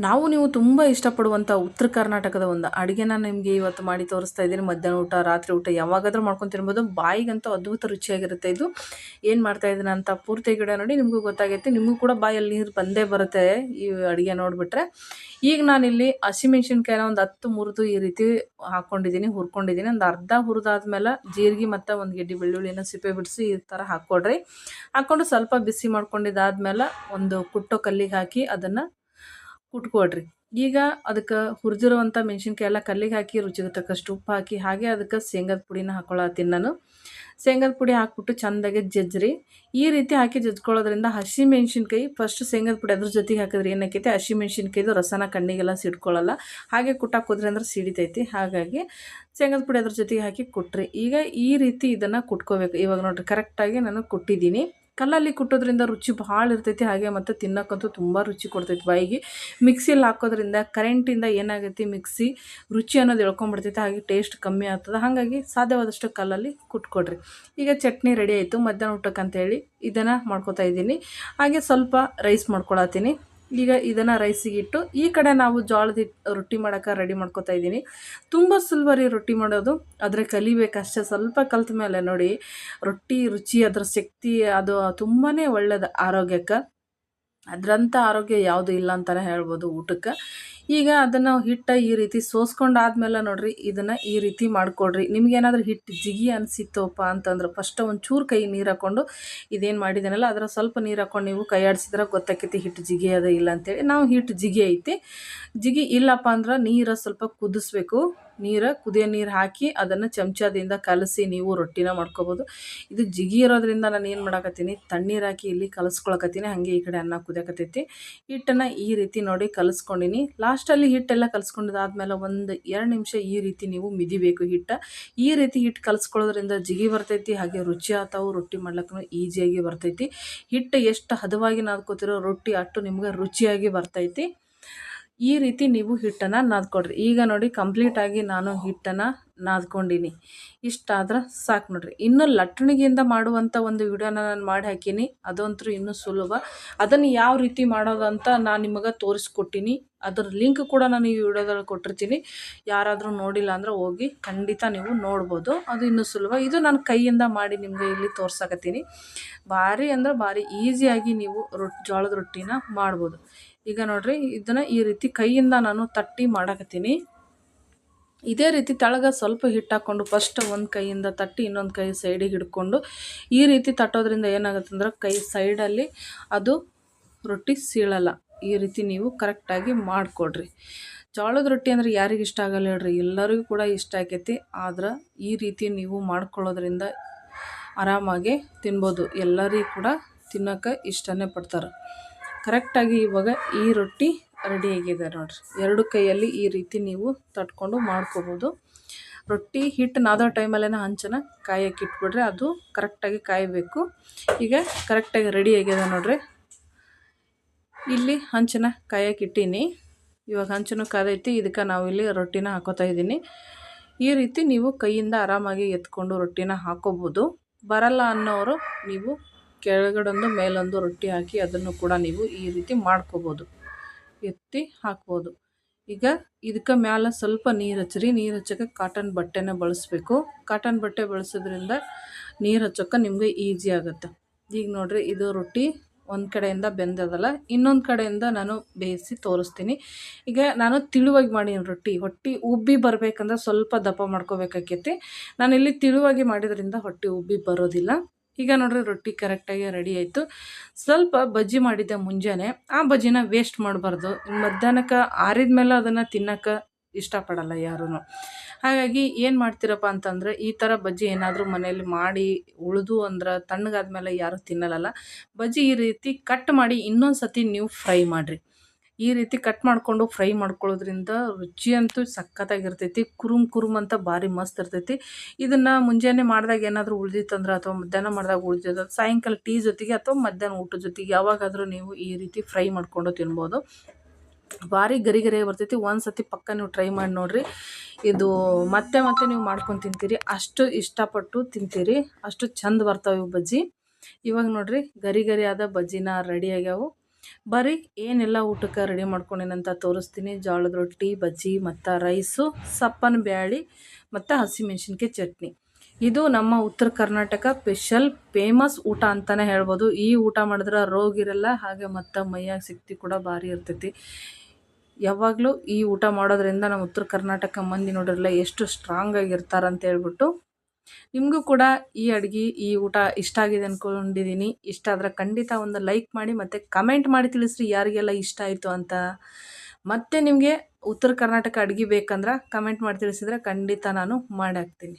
ನಾವು ನೀವು ತುಂಬ ಇಷ್ಟಪಡುವಂಥ ಉತ್ತರ ಕರ್ನಾಟಕದ ಒಂದು ಅಡುಗೆನ ನಿಮಗೆ ಇವತ್ತು ಮಾಡಿ ತೋರಿಸ್ತಾ ಇದ್ದೀನಿ. ಮಧ್ಯಾಹ್ನ ಊಟ, ರಾತ್ರಿ ಊಟ ಯಾವಾಗಾದರೂ ಮಾಡ್ಕೊಂಡು ತಿನ್ಬೋದು. ಬಾಯಿಗಂತೂ ಅದ್ಭುತ ರುಚಿಯಾಗಿರುತ್ತೆ ಇದು. ಏನು ಮಾಡ್ತಾ ಇದ್ದೀನಿ ಅಂತ ಪೂರ್ತಿ ಗಿಡ ನೋಡಿ ನಿಮಗೂ ಗೊತ್ತಾಗೈತೆ. ನಿಮಗೂ ಕೂಡ ಬಾಯಲ್ಲಿ ನೀರು ಬಂದೇ ಬರುತ್ತೆ ಈ ಅಡುಗೆ ನೋಡಿಬಿಟ್ರೆ. ಈಗ ನಾನಿಲ್ಲಿ ಹಸಿಮೆಣ್ಸಿನ್ಕಾಯಿನ ಒಂದು 10 ಮುರಿದು ಈ ರೀತಿ ಹಾಕ್ಕೊಂಡಿದ್ದೀನಿ, ಹುರ್ಕೊಂಡಿದ್ದೀನಿ. ಒಂದು ಅರ್ಧ ಹುರಿದಾದ್ಮೇಲೆ ಜೀರಿಗೆ ಮತ್ತು ಒಂದು ಗೆಡ್ಡೆ ಬೆಳ್ಳುಳ್ಳಿನ ಸಿಪ್ಪೆ ಬಿಡಿಸಿ ಈ ಥರ ಹಾಕ್ಕೊಡ್ರಿ. ಹಾಕ್ಕೊಂಡು ಸ್ವಲ್ಪ ಬಿಸಿ ಮಾಡ್ಕೊಂಡಿದ್ದಾದ್ಮೇಲೆ ಒಂದು ಕುಟ್ಟೋ ಕಲ್ಲಿಗೆ ಹಾಕಿ ಅದನ್ನು ಕುಟ್ಕೊಡ್ರಿ. ಈಗ ಅದಕ್ಕೆ ಹುರಿದಿರುವಂಥ ಮೆಣಸಿನ್ಕಾಯಿ ಎಲ್ಲ ಕಲ್ಲಿಗೆ ಹಾಕಿ ರುಚಿಗೆ ತಕ್ಕಷ್ಟು ಉಪ್ಪು ಹಾಕಿ, ಹಾಗೆ ಅದಕ್ಕೆ ಶೇಂಗದ ಪುಡಿನ ಹಾಕ್ಕೊಳತ್ತೀನಿ ನಾನು. ಶೇಂಗದ ಪುಡಿ ಹಾಕ್ಬಿಟ್ಟು ಚೆಂದಾಗಿ ಜಜ್ರಿ. ಈ ರೀತಿ ಹಾಕಿ ಜಜ್ಕೊಳ್ಳೋದ್ರಿಂದ ಹಸಿ ಮೆಣಸಿನ್ಕಾಯಿ ಫಸ್ಟ್ ಶೇಂಗದ ಪುಡಿ ಅದ್ರ ಜೊತೆಗೆ ಹಾಕಿದ್ರೆ ಏನಾಕೈತಿ, ಹಸಿ ಮೆಣಸಿನ್ಕಾಯಿದು ರಸನ ಕಣ್ಣಿಗೆಲ್ಲ ಸಿಡ್ಕೊಳ್ಳಲ್ಲ. ಹಾಗೆ ಕುಟ್ಟಾಕ್ ಹೋದ್ರಿ ಅಂದ್ರೆ ಸಿಡಿತೈತಿ. ಹಾಗಾಗಿ ಶೇಂಗದ ಪುಡಿ ಅದ್ರ ಜೊತೆಗೆ ಹಾಕಿ ಕುಟ್ರಿ. ಈಗ ಈ ರೀತಿ ಇದನ್ನು ಕುಟ್ಕೋಬೇಕು. ಇವಾಗ ನೋಡಿರಿ ಕರೆಕ್ಟಾಗಿ ನಾನು ಕುಟ್ಟಿದ್ದೀನಿ. ಕಲ್ಲಲ್ಲಿ ಕುಟ್ಟೋದ್ರಿಂದ ರುಚಿ ಭಾಳ ಇರ್ತೈತಿ. ಹಾಗೆ ಮತ್ತು ತಿನ್ನೋಕ್ಕಂತೂ ತುಂಬ ರುಚಿ ಕೊಡ್ತೈತಿ ಬಾಯಿಗೆ. ಮಿಕ್ಸಿಯಲ್ಲಿ ಹಾಕೋದ್ರಿಂದ ಕರೆಂಟಿಂದ ಏನಾಗೈತಿ, ಮಿಕ್ಸಿ ರುಚಿ ಅನ್ನೋದು ಎಳ್ಕೊಂಬಿಡ್ತೈತಿ. ಹಾಗೆ ಟೇಸ್ಟ್ ಕಮ್ಮಿ ಆಗ್ತದೆ. ಹಾಗಾಗಿ ಸಾಧ್ಯವಾದಷ್ಟು ಕಲ್ಲಲ್ಲಿ ಕುಟ್ಕೊಡ್ರಿ. ಈಗ ಚಟ್ನಿ ರೆಡಿ ಆಯಿತು ಮಧ್ಯಾಹ್ನ ಊಟಕ್ಕೆ ಅಂತೇಳಿ ಇದನ್ನು ಮಾಡ್ಕೊತಾ ಇದ್ದೀನಿ. ಹಾಗೆ ಸ್ವಲ್ಪ ರೈಸ್ ಮಾಡ್ಕೊಳತ್ತೀನಿ. ಈಗ ಇದನ್ನು ರೈಸಿಗೆ ಇಟ್ಟು ಈ ಕಡೆ ನಾವು ಜೋಳದ ರೊಟ್ಟಿ ಮಾಡೋಕೆ ರೆಡಿ ಮಾಡ್ಕೊತಾ ಇದ್ದೀನಿ. ತುಂಬ ಸುಲಭ ರೀ ರೊಟ್ಟಿ ಮಾಡೋದು, ಆದರೆ ಕಲಿಬೇಕಷ್ಟೇ. ಸ್ವಲ್ಪ ಕಲ್ತ ಮೇಲೆ ನೋಡಿ ರೊಟ್ಟಿ ರುಚಿ, ಅದರ ಶಕ್ತಿ ಅದು ತುಂಬಾ ಒಳ್ಳೆಯದು ಆರೋಗ್ಯಕ್ಕೆ. ಅದರಂಥ ಆರೋಗ್ಯ ಯಾವುದು ಇಲ್ಲ ಅಂತಲೇ ಹೇಳ್ಬೋದು ಊಟಕ್ಕೆ. ಈಗ ಅದನ್ನು ಹಿಟ್ಟು ಈ ರೀತಿ ಸೋಸ್ಕೊಂಡಾದ್ಮೇಲೆ ನೋಡಿರಿ ಇದನ್ನು ಈ ರೀತಿ ಮಾಡಿಕೊಡ್ರಿ. ನಿಮಗೇನಾದ್ರೂ ಹಿಟ್ಟು ಜಿಗಿ ಅನಿಸಿತ್ತಪ್ಪ ಅಂತಂದ್ರೆ ಫಸ್ಟ್ ಒಂಚೂರು ಕೈ ನೀರು ಹಾಕ್ಕೊಂಡು ಇದೇನು ಮಾಡಿದ್ದೇನಲ್ಲ ಅದರ ಸ್ವಲ್ಪ ನೀರು ಹಾಕ್ಕೊಂಡು ನೀವು ಕೈ ಆಡಿಸಿದ್ರೆ ಗೊತ್ತಾಕೈತಿ ಹಿಟ್ಟು ಜಿಗಿ ಅದ ಇಲ್ಲ ಅಂತೇಳಿ. ನಾವು ಹಿಟ್ಟು ಜಿಗಿ ಐತಿ. ಜಿಗಿ ಇಲ್ಲಪ್ಪ ಅಂದ್ರೆ ನೀರು ಸ್ವಲ್ಪ ಕುದಿಸ್ಬೇಕು. ಕುದಿಯೋ ನೀರು ಹಾಕಿ ಅದನ್ನು ಚಮಚದಿಂದ ಕಲಸಿ ನೀವು ರೊಟ್ಟಿನ ಮಾಡ್ಕೊಬೋದು. ಇದು ಜಿಗಿ ಇರೋದ್ರಿಂದ ನಾನು ಏನು ಮಾಡಾಕತ್ತೀನಿ, ತಣ್ಣೀರು ಹಾಕಿ ಇಲ್ಲಿ ಕಲಸ್ಕೊಳಕತ್ತೀನಿ. ಹಾಗೆ ಈ ಕಡೆ ಅನ್ನ ಕುದಿಯಕತ್ತೈತಿ. ಹಿಟ್ಟನ್ನು ಈ ರೀತಿ ನೋಡಿ ಕಲಿಸ್ಕೊಂಡಿನಿ. ಲಾಸ್ಟಲ್ಲಿ ಹಿಟ್ಟೆಲ್ಲ ಕಲಿಸ್ಕೊಂಡಿದ್ದಾದ್ಮೇಲೆ ಒಂದು 2 ನಿಮಿಷ ಈ ರೀತಿ ನೀವು ಮಿದಿಬೇಕು ಹಿಟ್ಟು. ಈ ರೀತಿ ಹಿಟ್ಟು ಕಲಿಸ್ಕೊಳ್ಳೋದ್ರಿಂದ ಜಿಗಿ ಬರ್ತೈತಿ. ಹಾಗೆ ರುಚಿ ಆಗ್ತಾವೆ. ರೊಟ್ಟಿ ಮಾಡ್ಲಿಕ್ಕೂ ಈಸಿಯಾಗಿ ಬರ್ತೈತಿ. ಹಿಟ್ಟು ಎಷ್ಟು ಹದವಾಗಿ ನಾದ್ಕೋತಿರೋ ರೊಟ್ಟಿ ಅಷ್ಟು ನಿಮ್ಗೆ ರುಚಿಯಾಗಿ ಬರ್ತೈತಿ. ಈ ರೀತಿ ನೀವು ಹಿಟ್ಟನ್ನು ನಾದ್ಕೊಡ್ರಿ. ಈಗ ನೋಡಿ ಕಂಪ್ಲೀಟಾಗಿ ನಾನು ಹಿಟ್ಟನ್ನು ನಾದ್ಕೊಂಡಿನಿ. ಇಷ್ಟಾದ್ರೆ ಸಾಕು ನೋಡಿರಿ. ಇನ್ನೂ ಲಟ್ಟಣಿಗೆಯಿಂದ ಮಾಡುವಂಥ ಒಂದು ವಿಡಿಯೋನ ನಾನು ಮಾಡಿ ಹಾಕೀನಿ. ಅದಂತೂ ಇನ್ನೂ ಸುಲಭ. ಅದನ್ನು ಯಾವ ರೀತಿ ಮಾಡೋದಂತ ನಾನು ನಿಮಗೆ ತೋರಿಸ್ಕೊಟ್ಟಿನಿ. ಅದರ ಲಿಂಕ್ ಕೂಡ ನಾನು ಈ ವಿಡಿಯೋದಲ್ಲಿ ಕೊಟ್ಟಿರ್ತೀನಿ. ಯಾರಾದರೂ ನೋಡಿಲ್ಲ ಅಂದ್ರೆ ಹೋಗಿ ಖಂಡಿತ ನೀವು ನೋಡ್ಬೋದು. ಅದು ಇನ್ನೂ ಸುಲಭ. ಇದು ನಾನು ಕೈಯಿಂದ ಮಾಡಿ ನಿಮಗೆ ಇಲ್ಲಿ ತೋರ್ಸಕತ್ತೀನಿ. ಭಾರಿ ಅಂದ್ರೆ ಭಾರಿ ಈಸಿಯಾಗಿ ನೀವು ಜೋಳದ ರೊಟ್ಟಿನ ಮಾಡ್ಬೋದು. ಈಗ ನೋಡಿರಿ ಇದನ್ನು ಈ ರೀತಿ ಕೈಯಿಂದ ನಾನು ತಟ್ಟಿ ಮಾಡಕತ್ತೀನಿ. ಇದೇ ರೀತಿ ತೆಳಗೆ ಸ್ವಲ್ಪ ಹಿಟ್ಟು ಹಾಕ್ಕೊಂಡು ಫಸ್ಟ್ ಒಂದು ಕೈಯಿಂದ ತಟ್ಟಿ ಇನ್ನೊಂದು ಕೈ ಸೈಡಿಗೆ ಹಿಡ್ಕೊಂಡು ಈ ರೀತಿ ತಟ್ಟೋದ್ರಿಂದ ಏನಾಗುತ್ತೆ ಅಂದ್ರೆ ಕೈ ಸೈಡಲ್ಲಿ ಅದು ರೊಟ್ಟಿ ಸೀಳಲ್ಲ. ಈ ರೀತಿ ನೀವು ಕರೆಕ್ಟಾಗಿ ಮಾಡಿಕೊಡ್ರಿ. ಜೋಳದ ರೊಟ್ಟಿ ಅಂದರೆ ಯಾರಿಗೆ ಇಷ್ಟ ಆಗಲ್ಲ ಹೇಳ್ರಿ, ಎಲ್ಲರಿಗೂ ಕೂಡ ಇಷ್ಟ ಆಕೈತಿ. ಆದ್ರೆ ಈ ರೀತಿ ನೀವು ಮಾಡ್ಕೊಳ್ಳೋದ್ರಿಂದ ಆರಾಮಾಗಿ ತಿನ್ಬೋದು. ಎಲ್ಲರಿಗೂ ಕೂಡ ತಿನ್ನೋಕೆ ಇಷ್ಟನೇ ಪಡ್ತಾರೆ. ಕರೆಕ್ಟಾಗಿ ಇವಾಗ ಈ ರೊಟ್ಟಿ ರೆಡಿಯಾಗಿದೆ ನೋಡಿರಿ. 2 ಕೈಯಲ್ಲಿ ಈ ರೀತಿ ನೀವು ತಟ್ಕೊಂಡು ಮಾಡ್ಕೋಬೋದು. ರೊಟ್ಟಿ ಹಿಟ್ಟು ನಾದೋ ಟೈಮಲ್ಲೇ ಹಂಚನ್ನು ಕಾಯಕ್ಕೆ ಇಟ್ಬಿಡ್ರಿ. ಅದು ಕರೆಕ್ಟಾಗಿ ಕಾಯಬೇಕು. ಈಗ ಕರೆಕ್ಟಾಗಿ ರೆಡಿಯಾಗಿದೆ ನೋಡಿರಿ. ಇಲ್ಲಿ ಹಂಚನ್ನು ಕಾಯಕ್ಕೆ ಇಟ್ಟೀನಿ. ಇವಾಗ ಹಂಚನ್ನು ಕಾದೈತಿ. ಇದಕ್ಕೆ ನಾವು ಇಲ್ಲಿ ರೊಟ್ಟಿನ ಹಾಕೋತಾ ಇದ್ದೀನಿ. ಈ ರೀತಿ ನೀವು ಕೈಯಿಂದ ಆರಾಮಾಗಿ ಎತ್ಕೊಂಡು ರೊಟ್ಟಿನ ಹಾಕೋಬೋದು. ಬರಲ್ಲ ಅನ್ನೋರು ನೀವು ಕೆಳಗಡೊಂದು ಮೇಲೊಂದು ರೊಟ್ಟಿ ಹಾಕಿ ಅದನ್ನು ಕೂಡ ನೀವು ಈ ರೀತಿ ಮಾಡ್ಕೋಬೋದು. ಎತ್ತಿ ಹಾಕ್ಬೋದು. ಈಗ ಇದಕ್ಕೆ ಮ್ಯಾಲೆ ಸ್ವಲ್ಪ ನೀರು ಹಚ್ಚಿರಿ. ನೀರು ಹಚ್ಚೋಕ್ಕೆ ಕಾಟನ್ ಬಟ್ಟೆನ ಬಳಸಬೇಕು. ಕಾಟನ್ ಬಟ್ಟೆ ಬಳಸೋದ್ರಿಂದ ನೀರು ಹಚ್ಚೋಕ್ಕೆ ನಿಮಗೆ ಈಸಿ ಆಗುತ್ತೆ. ಈಗ ನೋಡಿರಿ ಇದು ರೊಟ್ಟಿ ಒಂದು ಕಡೆಯಿಂದ ಬೆಂದದಲ್ಲ, ಇನ್ನೊಂದು ಕಡೆಯಿಂದ ನಾನು ಬೇಯಿಸಿ ತೋರಿಸ್ತೀನಿ. ಈಗ ನಾನು ತಿಳುವಾಗಿ ಮಾಡೀನಿ ಹೊಟ್ಟೆ ಉಬ್ಬಿ ಬರಬೇಕಂದ್ರೆ ಸ್ವಲ್ಪ ದಪ್ಪ ಮಾಡ್ಕೋಬೇಕಾಕೈತಿ. ನಾನಿಲ್ಲಿ ತಿಳುವಾಗಿ ಮಾಡಿದ್ರಿಂದ ಹೊಟ್ಟೆ ಉಬ್ಬಿ ಬರೋದಿಲ್ಲ. ಈಗ ನೋಡಿರಿ ರೊಟ್ಟಿ ಕರೆಕ್ಟಾಗಿ ರೆಡಿ ಆಯಿತು. ಸ್ವಲ್ಪ ಬಜ್ಜಿ ಮಾಡಿದ್ದೆ ಮುಂಜಾನೆ. ಆ ಬಜ್ಜಿನ ವೇಸ್ಟ್ ಮಾಡಬಾರ್ದು. ಮಧ್ಯಾಹ್ನಕ್ಕೆ ಆರಿದ ಮೇಲೆ ಅದನ್ನು ತಿನ್ನೋಕೆ ಇಷ್ಟಪಡಲ್ಲ ಯಾರೂ. ಹಾಗಾಗಿ ಏನು ಮಾಡ್ತೀರಪ್ಪ ಅಂತಂದರೆ ಈ ಥರ ಬಜ್ಜಿ ಏನಾದರೂ ಮನೇಲಿ ಮಾಡಿ ಉಳಿದು ಅಂದ್ರೆ ತಣ್ಣಗಾದ್ಮೇಲೆ ಯಾರೂ ತಿನ್ನಲ್ಲ. ಬಜ್ಜಿ ಈ ರೀತಿ ಕಟ್ ಮಾಡಿ ಇನ್ನೊಂದು ಸತಿ ನೀವು ಫ್ರೈ ಮಾಡಿರಿ. ಈ ರೀತಿ ಕಟ್ ಮಾಡಿಕೊಂಡು ಫ್ರೈ ಮಾಡ್ಕೊಳ್ಳೋದ್ರಿಂದ ರುಚಿ ಅಂತೂ ಸಖತ್ತಾಗಿರ್ತೈತಿ. ಕುರುಮ್ ಅಂತ ಭಾರಿ ಮಸ್ತ್ ಇರ್ತೈತಿ. ಇದನ್ನು ಮುಂಜಾನೆ ಮಾಡಿದಾಗ ಏನಾದರೂ ಉಳಿದಿತ್ತಂದ್ರೆ ಅಥವಾ ಮಧ್ಯಾಹ್ನ ಮಾಡಿದಾಗ ಉಳಿದಿದ್ದು ಸಾಯಂಕಾಲ ಟೀ ಜೊತೆಗೆ ಅಥವಾ ಮಧ್ಯಾಹ್ನ ಊಟದ ಜೊತೆಗೆ ಯಾವಾಗಾದರೂ ನೀವು ಈ ರೀತಿ ಫ್ರೈ ಮಾಡಿಕೊಂಡು ತಿನ್ಬೋದು. ಭಾರಿ ಗರಿ ಬರ್ತೈತಿ. ಒಂದು ಸತಿ ಪಕ್ಕ ನೀವು ಟ್ರೈ ಮಾಡಿ ನೋಡಿರಿ. ಇದು ಮತ್ತೆ ನೀವು ಮಾಡ್ಕೊಂಡು ತಿಂತೀರಿ. ಅಷ್ಟು ಇಷ್ಟಪಟ್ಟು ತಿಂತೀರಿ. ಅಷ್ಟು ಚಂದ ಬರ್ತಾವೆ ಇವು ಬಜ್ಜಿ. ಇವಾಗ ನೋಡಿರಿ ಗರಿ ಆದ ಬಜ್ಜಿನ ರೆಡಿ ಆಗ್ಯಾವು. ಬರ್ರಿ ಏನೆಲ್ಲ ಊಟಕ್ಕೆ ರೆಡಿ ಮಾಡ್ಕೊಂಡೇನಂತ ತೋರಿಸ್ತೀನಿ. ಜೋಳದ ರೊಟ್ಟಿ, ಬಜ್ಜಿ ಮತ್ತು ರೈಸು, ಸಪ್ಪನ ಬ್ಯಾಳಿ ಮತ್ತು ಹಸಿಮೆಣ್ಸಿನ್ಕಾಯಿ ಚಟ್ನಿ. ಇದು ನಮ್ಮ ಉತ್ತರ ಕರ್ನಾಟಕ ಸ್ಪೆಷಲ್ ಫೇಮಸ್ ಊಟ ಅಂತಲೇ ಹೇಳ್ಬೋದು. ಈ ಊಟ ಮಾಡಿದ್ರೆ ರೋಗ ಇರಲ್ಲ, ಹಾಗೆ ಮತ್ತು ಮೈಯಾಗ ಶಕ್ತಿ ಕೂಡ ಭಾರಿ ಇರ್ತೈತಿ. ಯಾವಾಗಲೂ ಈ ಊಟ ಮಾಡೋದ್ರಿಂದ ನಮ್ಮ ಉತ್ತರ ಕರ್ನಾಟಕ ಮಂದಿ ನೋಡಿರಲ್ಲ ಎಷ್ಟು ಸ್ಟ್ರಾಂಗ್ ಆಗಿರ್ತಾರಂತ ಹೇಳ್ಬಿಟ್ಟು. ನಿಮಗೂ ಕೂಡ ಈ ಅಡುಗೆ ಈ ಊಟ ಇಷ್ಟ ಆಗಿದೆ ಅಂದ್ಕೊಂಡಿದ್ದೀನಿ. ಇಷ್ಟ ಆದರೆ ಖಂಡಿತ ಒಂದು ಲೈಕ್ ಮಾಡಿ ಮತ್ತು ಕಮೆಂಟ್ ಮಾಡಿ ತಿಳಿಸ್ರಿ ಯಾರಿಗೆಲ್ಲ ಇಷ್ಟ ಆಯಿತು ಅಂತ. ಮತ್ತು ನಿಮಗೆ ಉತ್ತರ ಕರ್ನಾಟಕ ಅಡುಗೆ ಬೇಕಂದ್ರೆ ಕಮೆಂಟ್ ಮಾಡಿ ತಿಳಿಸಿದ್ರೆ ಖಂಡಿತ ನಾನು ಮಾಡಿ ಹಾಕ್ತೀನಿ.